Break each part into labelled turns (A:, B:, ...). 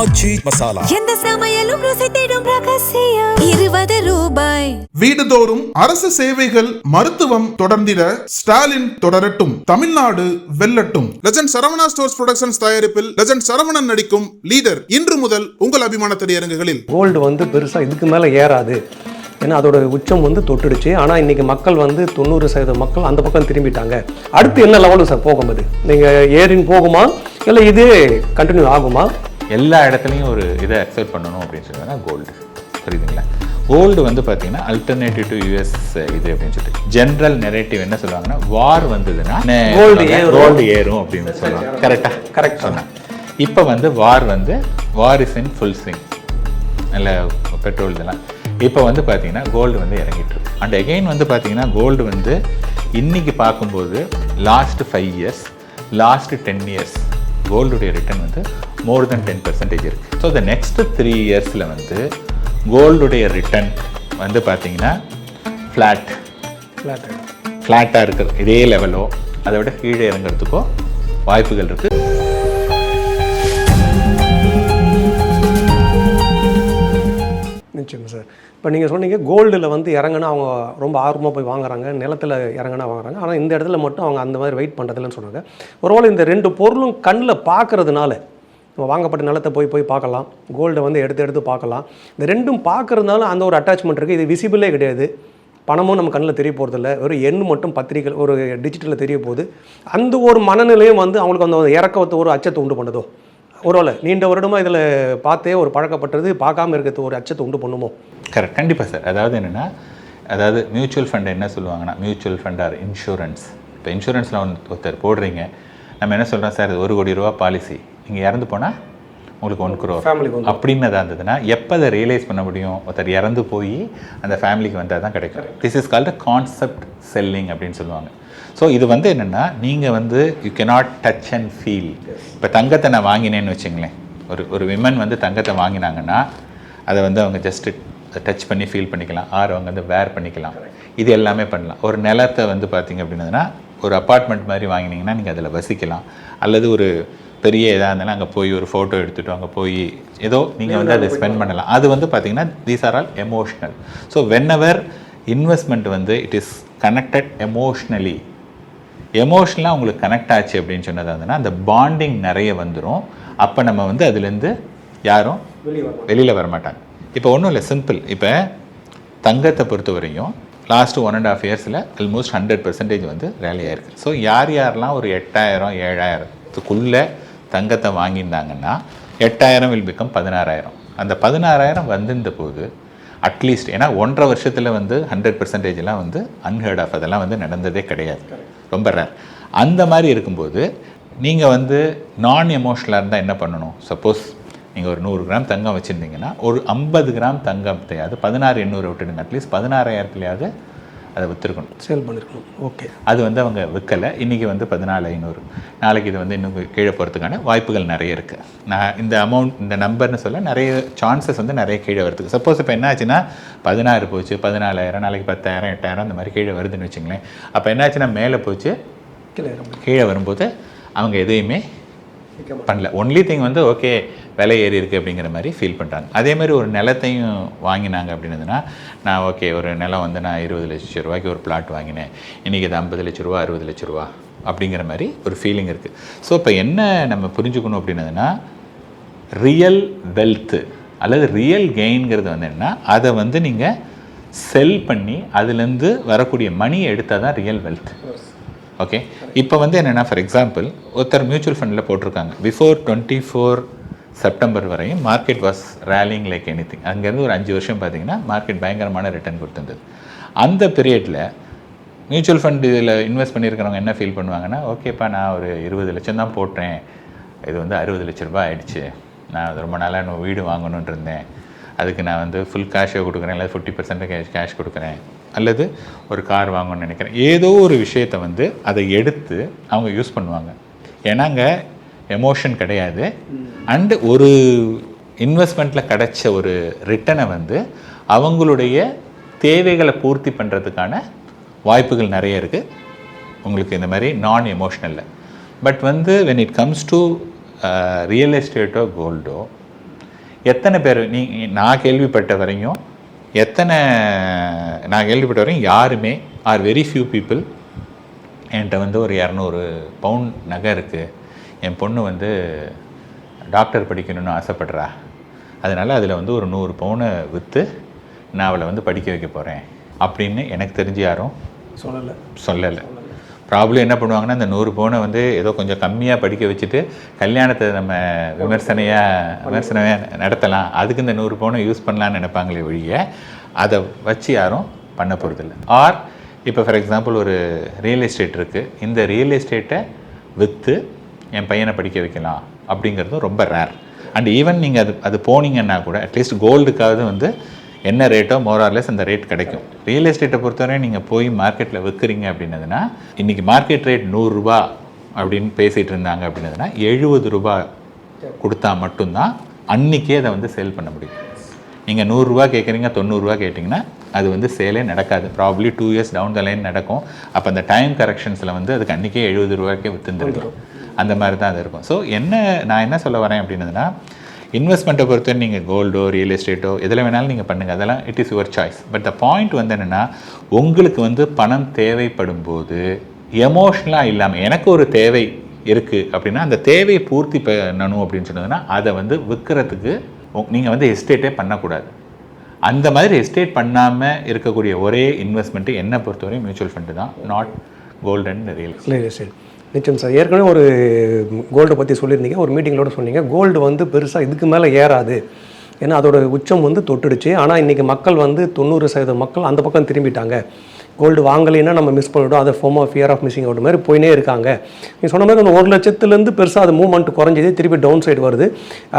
A: ஆச்சி மசாலா.
B: எந்த சமையலும் ருசி தேடும் ரகசியம் 20 ரூபாய்.
C: வீடுதோறும் அரசு சேவைகள் மருத்துவம் தொடர்ந்திட ஸ்டாலின் தொடரட்டும், தமிழ்நாடு வெல்லட்டும். லெஜண்ட் சரவணா ஸ்டோர்ஸ் புரொடக்ஷன்ஸ் தயாரிப்பில் லெஜண்ட் சரவணன் நடிக்கும் லீடர் இன்று முதல் உங்கள் அபிமான திரையரங்குகளில்.
D: கோல்டு பெருசா இதுக்கு மேல ஏறாது, ஏன்னா அதோட உச்சம் தொட்டுடுச்சு. ஆனால் இன்றைக்கி மக்கள் 90% மக்கள் அந்த பக்கம் திரும்பிட்டாங்க. அடுத்து என்ன லெவலு சார் போகும்போது நீங்கள் ஏறின் போகுமா இல்லை இது கண்டினியூ ஆகுமா?
E: எல்லா இடத்துலையும் ஒரு இதை அக்செப்ட் பண்ணணும் அப்படின்னு சொல்லுவாங்கன்னா கோல்டு, புரியுதுங்களா? கோல்டு பார்த்தீங்கன்னா அல்டர்னேட்டிவ் டு யூஎஸ் இது அப்படின்னு சொல்லிட்டு ஜென்ரல் நெரேட்டிவ் என்ன சொல்லுவாங்கன்னா, வார் வந்ததுன்னா கோல்டு ஏறும் அப்படின்னு சொல்லுவாங்க. கரெக்ட் சொன்னேன். இப்போ war is in full swing, நல்ல பெட்ரோல் இதெல்லாம். இப்போ பார்த்தீங்கன்னா கோல்டு இறங்கிட்டு இருக்கு. அண்ட் அகெயின் பார்த்தீங்கன்னா கோல்டு இன்னைக்கு பார்க்கும்போது லாஸ்ட் 5 இயர்ஸ், லாஸ்ட் 10 இயர்ஸ் கோல்டுடைய ரிட்டர்ன் மோர் தென் 10% இருக்குது. ஸோ த நெக்ஸ்ட் 3 இயர்ஸில் கோல்டுடைய ரிட்டர்ன் பார்த்தீங்கன்னா ஃப்ளாட்டாக இருக்குது. இதே லெவலோ அதை விட கீழே இறங்குறதுக்கோ வாய்ப்புகள் இருக்குது.
D: நிச்சயமா சார். இப்போ நீங்கள் சொன்னீங்க கோல்டில் இறங்கினா அவங்க ரொம்ப ஆர்வமாக போய் வாங்குறாங்க, நிலத்தில் இறங்கினா வாங்குறாங்க. ஆனால் இந்த இடத்துல மட்டும் அவங்க அந்த மாதிரி வெயிட் பண்ணுறதில்லன்னு சொன்னாங்க. ஒருவேளை இந்த 2 பொருளும் கண்ணில் பார்க்கறதுனால நம்ம வாங்கப்பட்ட நிலத்தை போய் பார்க்கலாம், கோல்டை எடுத்து பார்க்கலாம். இந்த 2ம் பார்க்கறதுனால அந்த ஒரு அட்டாச்மெண்ட் இருக்குது. இது விசிபிளே கிடையாது, பணமும் நம்ம கண்ணில் தெரிய போகிறதில்ல, ஒரு எண் மட்டும் பத்திரிக்கை ஒரு டிஜிட்டலில் தெரிய போகுது. அந்த ஒரு மனநிலையும் அவங்களுக்கு அந்த இறக்கத்தை ஒரு அச்சத்தை உண்டு பண்ணுதோ? ஒருவேளை நீண்ட வருடமாக இதில் பார்த்தே ஒரு பழக்கப்பட்டது பார்க்காம இருக்கிறது ஒரு அச்சத்தை உண்டு பண்ணுமோ?
E: கரெக்ட், கண்டிப்பாக சார். அதாவது மியூச்சுவல் ஃபண்ட் என்ன சொல்லுவாங்கன்னா, மியூச்சுவல் ஃபண்ட் ஆர் இன்சூரன்ஸ். இப்போ இன்சூரன்ஸில் ஒருத்தர் போடுறீங்க, நம்ம என்ன சொல்கிறோம் சார், அது 1 கோடி ரூபா பாலிசி, நீங்கள் இறந்து போனால் உங்களுக்கு 1 crore அப்படின்னு தான் இருந்ததுன்னா எப்போ அதை ரியலைஸ் பண்ண முடியும்? ஒருத்தர் இறந்து போய் அந்த ஃபேமிலிக்கு வந்தால் தான் கிடைக்கும். This is called concept selling அப்படின்னு சொல்லுவாங்க. ஸோ இது என்னென்னா, நீங்கள் you cannot touch and feel. இப்போ தங்கத்தை நான் வாங்கினேன்னு வச்சுங்களேன், ஒரு விமன் தங்கத்தை வாங்கினாங்கன்னா அதை அவங்க ஜஸ்ட்டு டச் பண்ணி ஃபீல் பண்ணிக்கலாம், ஆர் அவங்க வேர் பண்ணிக்கலாம், இது எல்லாமே பண்ணலாம். ஒரு நிலத்தை பார்த்தீங்க அப்படின்னதுன்னா, ஒரு அப்பார்ட்மெண்ட் மாதிரி வாங்கினீங்கன்னா நீங்கள் அதில் வசிக்கலாம், அல்லது ஒரு பெரிய இதாக இருந்தாலும் அங்கே போய் ஒரு ஃபோட்டோ எடுத்துகிட்டு அங்கே போய் ஏதோ நீங்கள் அதை ஸ்பெண்ட் பண்ணலாம். அது பார்த்தீங்கன்னா these are all emotional. So whenever investment it is connected emotionally, எமோஷ்னலாக உங்களுக்கு கனெக்ட் ஆச்சு அப்படின்னு சொன்னதாக இருந்ததுன்னா அந்த பாண்டிங் நிறைய வந்துடும். அப்போ நம்ம அதுலேருந்து யாரும் வெளியில் வரமாட்டாங்க. இப்போ ஒன்றும் இல்லை, சிம்பிள். இப்போ தங்கத்தை பொறுத்த வரையும் லாஸ்ட்டு 1.5 இயர்ஸில் ஆல்மோஸ்ட் 100% ரேலி ஆயிருக்கு. ஸோ யாரெல்லாம் ஒரு 8000 7000க்குள்ளே தங்கத்தை வாங்கியிருந்தாங்கன்னா 8000 வில் பிகம் 16000. அந்த 16000 வந்திருந்த போது அட்லீஸ்ட், ஏன்னா 1.5 வருஷத்தில் 100%லாம் அன்ஹெர்ட் ஆஃப், அதெல்லாம் நடந்ததே கிடையாது, ரொம்ப ரேர். அந்த மாதிரி இருக்கும்போது நீங்கள் நான் எமோஷ்னலாக இருந்தால் என்ன பண்ணணும்? சப்போஸ் நீங்கள் ஒரு 100 கிராம் தங்கம் வச்சுருந்தீங்கன்னா ஒரு 50 கிராம் தங்கத்தையாவது 16800 விட்டுடுங்க, அட்லீஸ்ட் 16000த்துலையாவது அதை விற்றுருக்கணும்,
D: சேல் பண்ணியிருக்கணும். ஓகே,
E: அது அவங்க விற்கலை. இன்றைக்கி 14500, நாளைக்கு இது இன்னும் கீழே போகிறதுக்கான வாய்ப்புகள் நிறைய இருக்குது. நான் இந்த அமௌண்ட், இந்த நம்பர்னு சொல்ல நிறைய சான்சஸ் நிறைய கீழே வரதுக்கு. சப்போஸ் இப்போ என்ன ஆச்சுன்னா 16 போச்சு, 14000, நாளைக்கு 10000 8000 அந்த மாதிரி கீழே வருதுன்னு வச்சுங்களேன். அப்போ என்ன ஆச்சுன்னா மேலே போச்சு, கீழே வரும்போது அவங்க எதையுமே பண்ணல. ஒன்லி திங் ஓகே விலை ஏறி இருக்குது அப்படிங்கிற மாதிரி ஃபீல் பண்ணுறாங்க. அதே மாதிரி ஒரு நிலத்தையும் வாங்கினாங்க அப்படின்னதுன்னா, நான் ஓகே ஒரு நிலம் நான் 20 லட்சம் ரூபாய்க்கு ஒரு பிளாட் வாங்கினேன், இன்றைக்கி இது 50 லட்ச ரூபா 60 லட்ச ரூபா அப்படிங்கிற மாதிரி ஒரு ஃபீலிங் இருக்குது. ஸோ இப்போ என்ன நம்ம புரிஞ்சுக்கணும் அப்படின்னதுன்னா, ரியல் வெல்த்து அல்லது ரியல் கெயின்ங்கிறது என்னென்னா, அதை நீங்கள் செல் பண்ணி அதுலேருந்து வரக்கூடிய மணியை எடுத்தால் தான் ரியல் வெல்த். ஓகே, இப்போ என்னென்னா, ஃபார் எக்ஸாம்பிள் ஒருத்தர் மியூச்சுவல் ஃபண்டில் போட்டிருக்காங்க, பிஃபோர் 24 செப்டம்பர் வரையும் market was railing like any thing. அங்கேருந்து ஒரு 5 வருஷம் பார்த்தீங்கன்னா மார்க்கெட் பயங்கரமான ரிட்டர்ன் கொடுத்துருந்தது. அந்த பீரியடில் மியூச்சுவல் ஃபண்ட் இதில் இன்வெஸ்ட் பண்ணியிருக்கிறவங்க என்ன ஃபீல் பண்ணுவாங்கன்னா, ஓகேப்பா நான் ஒரு 20 லட்சம் தான் போட்டேன், இது 60 லட்ச ரூபா ஆகிடுச்சு, நான் ரொம்ப நாளாக நான் வீடு வாங்கணுன்னு இருந்தேன், அதுக்கு நான் ஃபுல் கேஷை கொடுக்குறேன், இல்லை 50% கேஷ் கொடுக்குறேன், அல்லது ஒரு கார் வாங்கணும்னு நினைக்கிறேன், ஏதோ ஒரு விஷயத்தை அதை எடுத்து அவங்க யூஸ் பண்ணுவாங்க. ஏன்னாங்க எமோஷன் கிடையாது. அண்டு ஒரு இன்வெஸ்ட்மெண்ட்டில் கிடைச்ச ஒரு ரிட்டனை அவங்களுடைய தேவைகளை பூர்த்தி பண்ணுறதுக்கான வாய்ப்புகள் நிறைய இருக்குது உங்களுக்கு இந்த மாதிரி நான் எமோஷ்னலில். But when it comes to real எஸ்டேட்டோ கோல்டோ, எத்தனை பேர் நான் கேள்விப்பட்ட வரையும் யாருமே ஆர் வெரி ஃபியூ பீப்புள் என்கிட்ட வந்து ஒரு 200 பவுண்ட் நகை இருக்குது, என் பொண்ணு வந்து டாக்டர் படிக்கணும்னு ஆசைப்படுறா, அதனால் அதில் வந்து ஒரு 100 பவுனை விற்று நான் அவளை வந்து படிக்க வைக்க போகிறேன் அப்படின்னு எனக்கு தெரிஞ்சு யாரும் சொல்லலை. ப்ராப்ளம் என்ன பண்ணுவாங்கன்னா, அந்த 100 பவுனை வந்து ஏதோ கொஞ்சம் கம்மியாக படிக்க வச்சுட்டு கல்யாணத்தை நம்ம விமர்சனையாக நடத்தலாம், அதுக்கு இந்த 100 பவுனை யூஸ் பண்ணலான்னு நினைப்பாங்களே ஒழிய அதை வச்சு யாரும் பண்ண போகிறதில்ல. ஆர் இப்போ ஃபார் எக்ஸாம்பிள் ஒரு ரியல் எஸ்டேட் இருக்குது, இந்த ரியல் எஸ்டேட்டை விற்று என் பையனை படிக்க வைக்கலாம் அப்படிங்கிறதும் ரொம்ப ரேர். அண்ட் ஈவன் நீங்கள் அது போனீங்கன்னா கூட அட்லீஸ்ட் கோல்டுக்காவது வந்து என்ன ரேட்டோ மோரார்லெஸ் அந்த ரேட் கிடைக்கும். ரியல் எஸ்டேட்டை பொறுத்தவரை நீங்கள் போய் மார்க்கெட்டில் விற்கிறீங்க அப்படின்னதுன்னா, இன்றைக்கி மார்க்கெட் ரேட் 100 ரூபா அப்படின்னு பேசிகிட்டு இருந்தாங்க அப்படின்னதுன்னா 70 ரூபா கொடுத்தா மட்டும்தான் அன்றைக்கே அதை வந்து சேல் பண்ண முடியும். நீங்கள் 100 ரூபா கேட்குறீங்க, 90 ரூபா கேட்டிங்கன்னா அது வந்து சேலே நடக்காது. Probably 2 years down the line நடக்கும். அப்போ அந்த டைம் கரெக்ஷன்ஸில் வந்து அதுக்கு அன்றைக்கே 70 ரூபாய்க்கே விற்றுந்துருக்கும். அந்த மாதிரி தான் அது இருக்கும். ஸோ நான் என்ன சொல்ல வரேன் அப்படின்னதுன்னா, இன்வெஸ்ட்மெண்ட்டை பொறுத்தவரை நீங்கள் கோல்டோ ரியல் எஸ்டேட்டோ எதில் வேணாலும் நீங்கள் பண்ணுங்கள், அதெல்லாம் it is your choice. But the point வந்து என்னென்னா, உங்களுக்கு வந்து பணம் தேவைப்படும் போது எமோஷ்னலாக இல்லாமல் எனக்கு ஒரு தேவை இருக்குது அப்படின்னா அந்த தேவையை பூர்த்தி பண்ணணும் அப்படின்னு சொன்னதுன்னா அதை வந்து விற்கிறதுக்கு நீங்கள் வந்து எஸ்டேட்டே பண்ணக்கூடாது. அந்த மாதிரி எஸ்டேட் பண்ணாமல் இருக்கக்கூடிய ஒரே இன்வெஸ்ட்மெண்ட்டு என்னை பொறுத்தவரை மியூச்சுவல் ஃபண்டு தான், not gold and real estate.
D: நிச்சயம் சார். ஏற்கனவே ஒரு கோல்டை பற்றி சொல்லியிருந்தீங்க, ஒரு மீட்டிங்களோட சொன்னீங்க கோல்டு வந்து பெருசாக இதுக்கு மேலே ஏறாது, ஏன்னா அதோட உச்சம் வந்து தொட்டுடுச்சு. ஆனால் இன்றைக்கி மக்கள் வந்து 90% மக்கள் அந்த பக்கம் திரும்பிட்டாங்க. கோல்டு வாங்கலைன்னா நம்ம மிஸ் பண்ணிவிடும், அதை form of fear of missing out மாதிரி போயினே இருக்காங்க. நீங்கள் சொன்ன மாதிரி அந்த 1 லட்சத்துலேருந்து பெருசாக அது மூவ்மெண்ட் குறைஞ்சது, திருப்பி டவுன் சைடு வருது.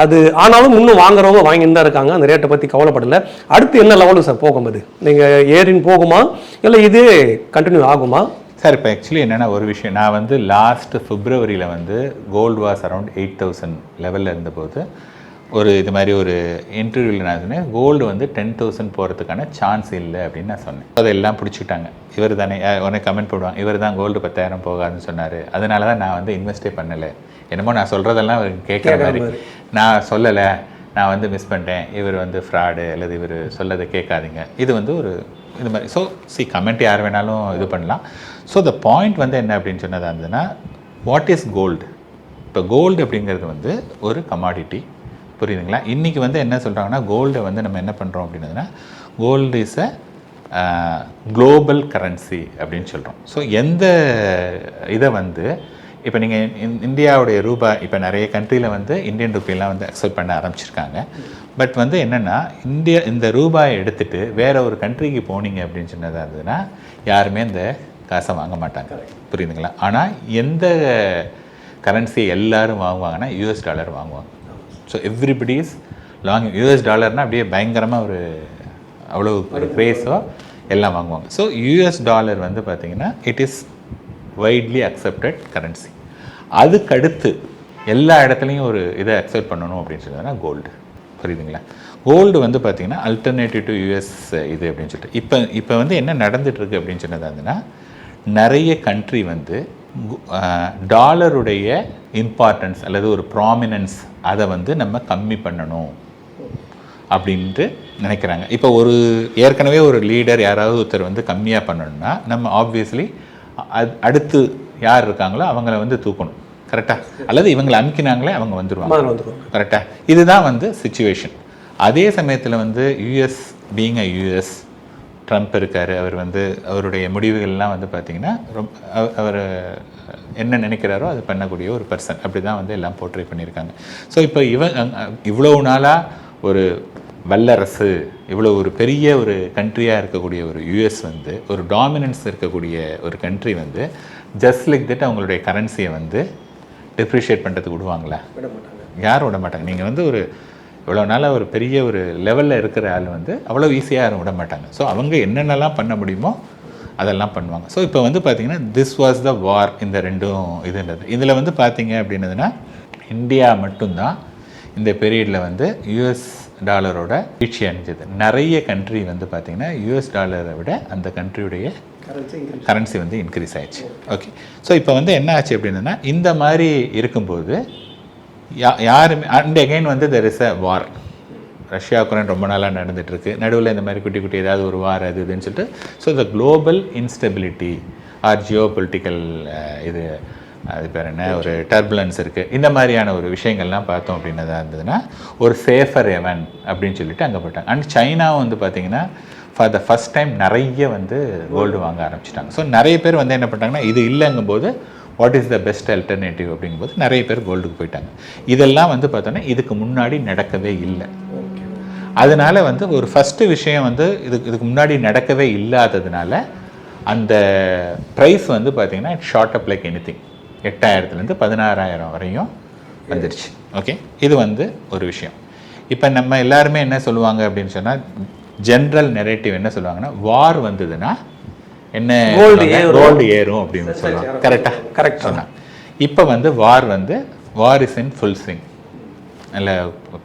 D: அது ஆனாலும் இன்னும் வாங்குறவங்க வாங்கிட்டு தான் இருக்காங்க, அந்த ரேட்டை பற்றி கவலைப்படலை. அடுத்து என்ன லெவலுக்கு சார் போகும்போது நீங்கள் ஏறின் போகுமா இல்லை இது கண்டினியூ ஆகுமா
E: சார்? இப்போ ஆக்சுவலி என்னென்னா ஒரு விஷயம், நான் வந்து லாஸ்ட் பிப்ரவரியில் வந்து கோல்டு வாஸ் அரௌண்ட் 8000 லெவலில் இருந்தபோது ஒரு இது மாதிரி ஒரு இன்டர்வியூவில் நான் சொன்னேன், கோல்டு வந்து 10,000 போகிறதுக்கான சான்ஸ் இல்லை அப்படின்னு நான் சொன்னேன். அதெல்லாம் பிடிச்சிக்கிட்டாங்க. இவர் தானே உடனே கமெண்ட் போடுவாங்க, இவர் தான் கோல்டு 10,000 போகாதுன்னு சொன்னார், அதனால தான் நான் வந்து இன்வெஸ்டே பண்ணலை. என்னமோ நான் சொல்கிறதெல்லாம் கேட்குற மாதிரி, நான் சொல்லலை, நான் வந்து மிஸ் பண்ணிட்டேன், இவர் வந்து ஃப்ராடு அல்லது இவர் சொல்லதை கேட்காதீங்க, இது வந்து ஒரு இது மாதிரி. ஸோ கமெண்ட் யார் வேணாலும் இது பண்ணலாம். ஸோ த பாயிண்ட் வந்து என்ன அப்படின்னு சொன்னதாக இருந்ததுன்னா, வாட் இஸ் கோல்டு? இப்போ கோல்டு அப்படிங்கிறது வந்து ஒரு கமாடிட்டி, புரியுதுங்களா? இன்றைக்கி வந்து என்ன சொல்கிறாங்கன்னா, கோல்டை வந்து நம்ம என்ன பண்ணுறோம் அப்படின்னதுன்னா, gold is a global currency அப்படின்னு சொல்கிறோம். ஸோ எந்த இதை வந்து இப்போ நீங்கள் இந்தியாவுடைய ரூபாய், இப்போ நிறைய கண்ட்ரியில் வந்து இந்தியன் ருப்பிலாம் வந்து அக்செப்ட் பண்ண ஆரம்பிச்சிருக்காங்க. பட் வந்து என்னென்னா, இந்த ரூபாயை எடுத்துகிட்டு வேறு ஒரு கண்ட்ரிக்கு போனீங்க அப்படின்னு சொன்னதாக இருந்ததுன்னா யாருமே இந்த காசை வாங்க மாட்டாங்க, புரியுதுங்களா? ஆனால் எந்த கரன்சியை எல்லோரும் வாங்குவாங்கன்னா US டாலர் வாங்குவாங்க. So everybody is long US டாலர்னால் அப்படியே பயங்கரமாக ஒரு அவ்வளோ ஒரு க்ரேஸோ எல்லாம் வாங்குவாங்க. ஸோ US டாலர் வந்து பார்த்திங்கன்னா it is widely accepted currency. அதுக்கடுத்து எல்லா இடத்துலையும் ஒரு இதை அக்செப்ட் பண்ணணும் அப்படின்னு சொன்னதுன்னா கோல்டு, புரியுதுங்களா? கோல்டு வந்து பார்த்திங்கன்னா அல்டர்னேட்டிவ் டு US இது அப்படின்னு சொல்லிட்டு இப்போ வந்து என்ன நடந்துகிட்ருக்கு அப்படின்னு சொன்னதாக இருந்ததுன்னா, நிறைய கண்ட்ரி வந்து டாலருடைய இம்பார்ட்டன்ஸ் அல்லது ஒரு ப்ராமினன்ஸ் அதை வந்து நம்ம கம்மி பண்ணணும் அப்படின்ட்டு நினைக்கிறாங்க. இப்போ ஒரு ஏற்கனவே ஒரு லீடர் யாராவது ஒருத்தர் வந்து கம்மியாக பண்ணணும்னா நம்ம ஆப்வியஸ்லி அடுத்து யார் இருக்காங்களோ அவங்கள வந்து தூக்கணும், கரெக்டாக? அல்லது இவங்களை அமுக்கினாங்களே அவங்க வந்துடுவாங்க, கரெக்டாக? இதுதான் வந்து சிச்சுவேஷன். அதே சமயத்தில் வந்து US being a US, Trump இருக்கார், அவர் வந்து அவருடைய முடிவுகள்லாம் வந்து பார்த்திங்கன்னா அவர் என்ன நினைக்கிறாரோ அது பண்ணக்கூடிய ஒரு பர்சன், அப்படி தான் வந்து எல்லாம் போர்ட்ரே பண்ணியிருக்காங்க. ஸோ இப்போ இவ்வளவு நாளாக ஒரு வல்லரசு, இவ்வளோ ஒரு பெரிய ஒரு கண்ட்ரியாக இருக்கக்கூடிய ஒரு US வந்து ஒரு டாமினன்ஸ் இருக்கக்கூடிய ஒரு கண்ட்ரி வந்து ஜஸ்ட் லைக் தட் அவங்களுடைய கரன்சியை வந்து டிப்ரிஷியேட் பண்ணுறதுக்கு விடுவாங்களா? யாரும் விட மாட்டாங்க. நீங்கள் வந்து ஒரு இவ்வளோ நாளாக ஒரு பெரிய ஒரு லெவலில் இருக்கிற ஆள் வந்து அவ்வளோ ஈஸியாக யாரும் விட மாட்டாங்க. ஸோ அவங்க என்னென்னலாம் பண்ண முடியுமோ அதெல்லாம் பண்ணுவாங்க. ஸோ இப்போ வந்து பார்த்திங்கன்னா திஸ் வாஸ் த வார், இந்த ரெண்டும் இதுன்றது. இதில் வந்து பார்த்திங்க அப்படின்னதுன்னா இந்தியா மட்டும்தான் இந்த பீரியடில் வந்து US டாலரோட வீழ்ச்சி அடைஞ்சது. நிறைய கண்ட்ரி வந்து பார்த்திங்கன்னா US டாலரை விட அந்த கண்ட்ரியுடைய கரன்சி வந்து இன்க்ரீஸ் ஆயிடுச்சு. ஓகே, ஸோ இப்போ வந்து என்ன ஆச்சு அப்படின்னா, இந்த மாதிரி இருக்கும்போது யாருமே அண்ட் அகைன் வந்து there is a war, Russia Ukraine ரொம்ப நாளாக நடந்துகிட்ருக்கு, நடுவில் இந்த மாதிரி குட்டி குட்டி ஏதாவது ஒரு வார் அது இதுன்னு சொல்லிட்டு. So the global instability or geopolitical இது அது பேர் என்ன ஒரு டர்புலன்ஸ் இருக்குது, இந்த மாதிரியான ஒரு விஷயங்கள்லாம் பார்த்தோம் அப்படின்னதாக இருந்ததுன்னா ஒரு சேஃபர் எவன் அப்படின்னு சொல்லிட்டு அங்கே போட்டாங்க. அண்ட் சைனாவும் வந்து பார்த்திங்கன்னா ஃபார் த ஃபஸ்ட் டைம் நிறைய வந்து கோல்டு வாங்க ஆரம்பிச்சிட்டாங்க. ஸோ நிறைய பேர் வந்து என்ன பண்ணிட்டாங்கன்னா இது இல்லைங்கும்போது what is the best alternative அப்படிங்கும்போது நிறைய பேர் கோல்டுக்கு போயிட்டாங்க. இதெல்லாம் வந்து பார்த்தோன்னா இதுக்கு முன்னாடி நடக்கவே இல்லை. அதனால் வந்து ஒரு ஃபஸ்ட்டு விஷயம் வந்து இதுக்கு முன்னாடி நடக்கவே இல்லாததுனால அந்த ப்ரைஸ் வந்து பார்த்திங்கன்னா it shot up like anything 8,000 16,000 வரையும் வந்துடுச்சு. ஓகே, இது வந்து ஒரு விஷயம். இப்போ நம்ம எல்லாருமே என்ன சொல்லுவாங்க அப்படின்னு சொன்னால் ஜென்ரல் நெரேட்டிவ் என்ன சொல்லுவாங்கன்னா வார் வந்ததுன்னா என்ன கோல்டு ஏறும் அப்படின்னு சொல்லுவாங்க. கரெக்டாக சொன்னாங்க. இப்போ வந்து war is in full swing, இல்லை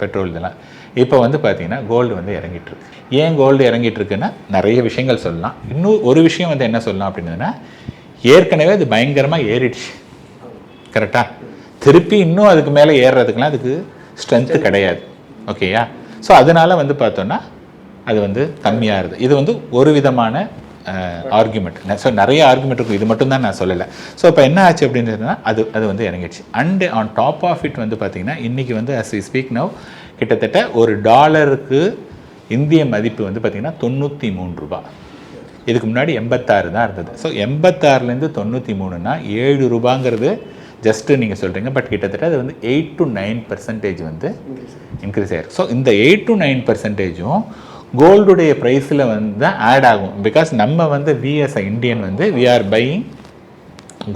E: பெட்ரோல் இதெல்லாம். இப்போ வந்து பார்த்தீங்கன்னா கோல்டு வந்து இறங்கிட்டுருக்கு. ஏன் கோல்டு இறங்கிட்டுருக்குன்னா நிறைய விஷயங்கள் சொல்லலாம். இன்னும் ஒரு விஷயம் வந்து என்ன சொல்லலாம் அப்படின்னா ஏற்கனவே அது பயங்கரமாக ஏறிடுச்சு. கரெக்டாக திருப்பி இன்னும் அதுக்கு மேலே ஏறுறதுக்குலாம் அதுக்கு ஸ்ட்ரென்த்து கிடையாது. ஓகேயா? ஸோ அதனால் வந்து பார்த்தோன்னா அது வந்து கம்மியாகுது. இது வந்து ஒரு விதமான ஆர்குமெண்ட். ஸோ நிறைய ஆர்குமெண்ட் இருக்கும், இது மட்டும் தான் நான் சொல்லலை. ஸோ இப்போ என்ன ஆச்சு அப்படின்னு சொன்னால் அது வந்து இறங்கிடுச்சு. And on top of it வந்து பார்த்திங்கன்னா இன்றைக்கி வந்து as we speak now கிட்டத்தட்ட ஒரு டாலருக்கு இந்திய மதிப்பு வந்து பார்த்திங்கன்னா 93 ரூபாய். இதுக்கு முன்னாடி 86 தான் இருந்தது. ஸோ 86லேருந்து 93னா 7 ரூபாங்கிறது ஜஸ்ட்டு நீங்கள் சொல்கிறீங்க, பட் கிட்டத்தட்ட அது வந்து 8 to 9% வந்து இன்க்ரீஸ் ஆகிருக்கு. ஸோ இந்த 8 to 9%ம் கோல்டுடைய ப்ரைஸில் வந்து தான் ஆட் ஆகும். பிகாஸ் நம்ம வந்து வி as a இந்தியன் வந்து வி ஆர் பையிங்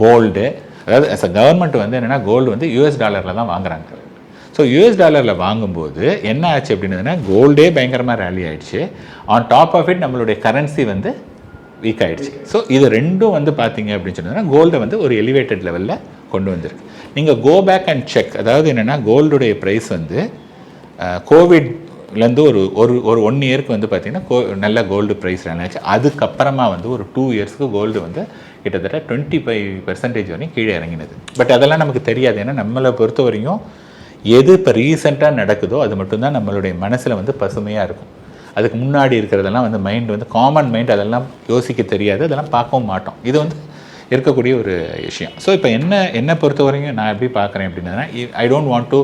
E: கோல்டு. அதாவது as a கவர்மெண்ட் வந்து என்னென்னா கோல்டு வந்து US டாலரில் தான் வாங்குறாங்க. ஸோ US டாலரில் வாங்கும்போது என்ன ஆச்சு அப்படின்னதுன்னா கோல்டே பயங்கரமாக ரேலி ஆகிடுச்சு. ஆன் டாப் ஆஃப் இட் நம்மளுடைய கரன்சி வந்து வீக் ஆகிடுச்சு. ஸோ இது ரெண்டும் வந்து பார்த்தீங்க அப்படின்னு சொன்னதுன்னா கோல்டை வந்து ஒரு எலிவேட்டட் லெவலில் கொண்டு வந்திருக்கு. நீங்கள் கோ பேக் அண்ட் செக். அதாவது என்னென்னா கோல்டுடைய ப்ரைஸ் வந்து கோவிட்லேருந்து ஒரு 1 இயருக்கு வந்து பார்த்திங்கன்னா நல்ல கோல்டு ப்ரைஸ் ஆச்சு. அதுக்கப்புறமா வந்து ஒரு 2 இயர்ஸ்க்கு கோல்டு வந்து கிட்டத்தட்ட 25% வரையும் கீழே இறங்கினது. பட் அதெல்லாம் நமக்கு தெரியாது. ஏன்னா நம்மளை பொறுத்த வரையும் எது இப்போ ரீசெண்டாக நடக்குதோ அது மட்டும்தான் நம்மளுடைய மனசில் வந்து பசுமையாக இருக்கும். அதுக்கு முன்னாடி இருக்கிறதெல்லாம் வந்து மைண்ட் வந்து காமன் மைண்ட் அதெல்லாம் யோசிக்க தெரியாது, அதெல்லாம் பார்க்கவும் மாட்டோம். இது வந்து இருக்கக்கூடிய ஒரு விஷயம். ஸோ இப்போ என்னை பொறுத்த வரைக்கும் நான் எப்படி பார்க்குறேன் அப்படின்னா ஐ டோன்ட் வாண்ட் டு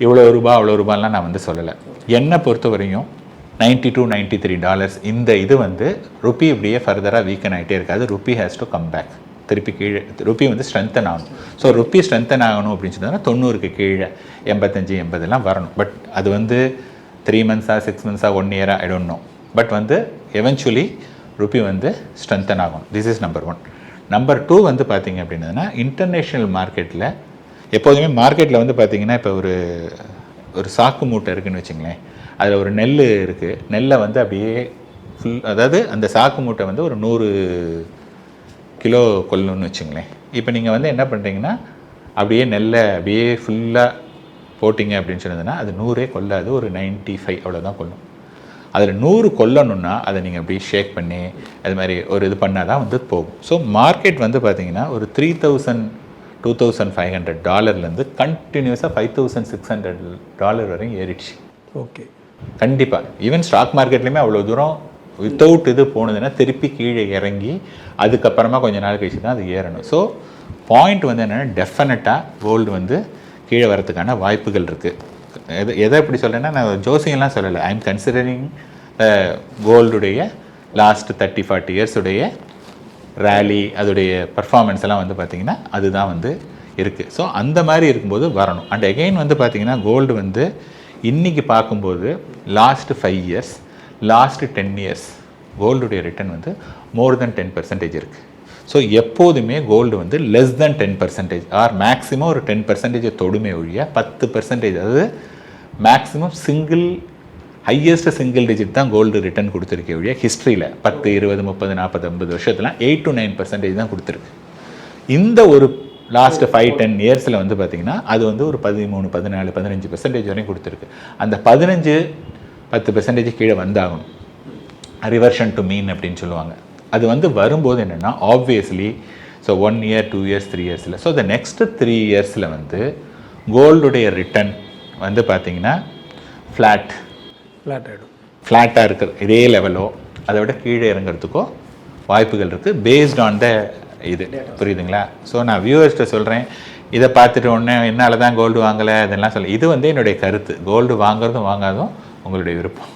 E: இவ்வளோ ரூபா அவ்வளோ ரூபாலாம் நான் வந்து சொல்லலை. என்னை பொறுத்த வரையும் $92 $93 இந்த இது வந்து ருப்பி இப்படியே ஃபர்தராக வீக்கன் ஆகிட்டே இருக்காது. Rupee has to come back. திருப்பி கீழே ருப்பி வந்து ஸ்ட்ரென்த்தன் ஆகணும். ஸோ ருப்பி ஸ்ட்ரென்த்தன் ஆகணும் அப்படின்னு சொன்னால் 90க்கு கீழே 85 80 வரணும். பட் அது வந்து 3 months 6 months 1 year I don't know. But வந்து எவென்ச்சுவலி ருப்பி வந்து ஸ்ட்ரென்த்தன் ஆகணும். This is number 1. நம்பர் 2 வந்து பார்த்திங்க அப்படின்னா இன்டர்நேஷ்னல் மார்க்கெட்டில் எப்போதுமே மார்க்கெட்டில் வந்து பார்த்திங்கன்னா இப்போ ஒரு சாக்கு மூட்டை இருக்குதுன்னு வச்சுங்களேன், அதில் ஒரு நெல் இருக்குது. நெல்லை வந்து அப்படியே ஃபுல், அதாவது அந்த சாக்கு மூட்டை வந்து ஒரு 100 கிலோ கொள்ளணும்னு வச்சுங்களேன். இப்போ நீங்கள் வந்து என்ன பண்ணுறீங்கன்னா அப்படியே நெல்லை அப்படியே ஃபுல்லாக போட்டிங்க அப்படின்னு சொன்னதுன்னா அது 100 கொள்ளாது, ஒரு 95 அவ்வளோதான் கொள்ளும். அதில் 100 கொல்லணுன்னா அதை நீங்கள் அப்படியே ஷேக் பண்ணி அது மாதிரி ஒரு இது பண்ணால் தான் வந்து போகும். ஸோ மார்க்கெட் வந்து பார்த்திங்கன்னா ஒரு $3,000 $2,500 கண்டினியூஸாக $5,600 வரையும் ஏறிடுச்சு.
D: ஓகே,
E: கண்டிப்பாக ஈவன் ஸ்டாக் மார்க்கெட்லேயுமே அவ்வளோ தூரம் வித்தவுட் இது போனதுன்னா திருப்பி கீழே இறங்கி அதுக்கப்புறமா கொஞ்சம் நாள் கழிச்சு தான் அது ஏறணும். ஸோ பாயிண்ட் வந்து என்னென்னா டெஃபினட்டாக கோல்டு வந்து கீழே வரதுக்கான வாய்ப்புகள் இருக்குது. எதை எப்படி சொல்கிறேன்னா நான் ஜோசியெல்லாம் சொல்லலை. ஐ எம் கன்சிடரிங் கோல்டுடைய லாஸ்ட் 30-40 இயர்ஸுடைய ரேலி அதோடைய பர்ஃபார்மன்ஸ் எல்லாம் வந்து பார்த்திங்கன்னா அதுதான் வந்து இருக்குது. ஸோ அந்த மாதிரி இருக்கும்போது வரணும். அண்ட் எகெயின் வந்து பார்த்திங்கன்னா கோல்டு வந்து இன்றைக்கி பார்க்கும்போது லாஸ்ட் 5 years லாஸ்ட் 10 years கோல்டுடைய ரிட்டர்ன் வந்து மோர் தென் 10% இருக்குது. ஸோ எப்போதுமே கோல்டு வந்து லெஸ் தென் 10% ஆர் மேக்ஸிமம் ஒரு 10% தொடுமை ஒழிய 10%, அதாவது மேக்ஸிமம் ஹையஸ்ட் சிங்கிள் டிஜிட் தான் கோல்டு ரிட்டர்ன் கொடுத்துருக்கே ஒழிய ஹிஸ்ட்ரியில் 10 20 30 40 50 வருஷத்துலாம் 8 to 9% தான் கொடுத்துருக்கு. இந்த ஒரு லாஸ்ட் 5-10 இயர்ஸில் வந்து பார்த்திங்கன்னா அது வந்து ஒரு 13 14 15% வரையும் கொடுத்துருக்கு. அந்த 15-10% கீழே வந்தாகணும். ரிவர்ஷன் டு மீன் அப்படின்னு சொல்லுவாங்க. அது வந்து வரும்போது என்னென்னா ஆப்வியஸ்லி ஸோ 1 year 2 years 3 yearsல ஸோ த நெக்ஸ்ட் 3 yearsல வந்து கோல்டுடைய ரிட்டர்ன் வந்து பார்த்திங்கன்னா ஃப்ளாட் ஃப்ளாட்டாக இருக்கிற இதே லெவலோ அதை விட கீழே இறங்குறதுக்கோ வாய்ப்புகள் இருக்குது பேஸ்ட் ஆன் த இது. புரியுதுங்களா? ஸோ நான் வியூவர்ஸ்கிட்ட சொல்கிறேன், இதை பார்த்துட்டு உடனே என்னால் தான் கோல்டு வாங்கலை இதெல்லாம் சொல்ல, இது வந்து என்னுடைய கருத்து. கோல்டு வாங்குறதும் வாங்காதும் உங்களுடைய விருப்பம்.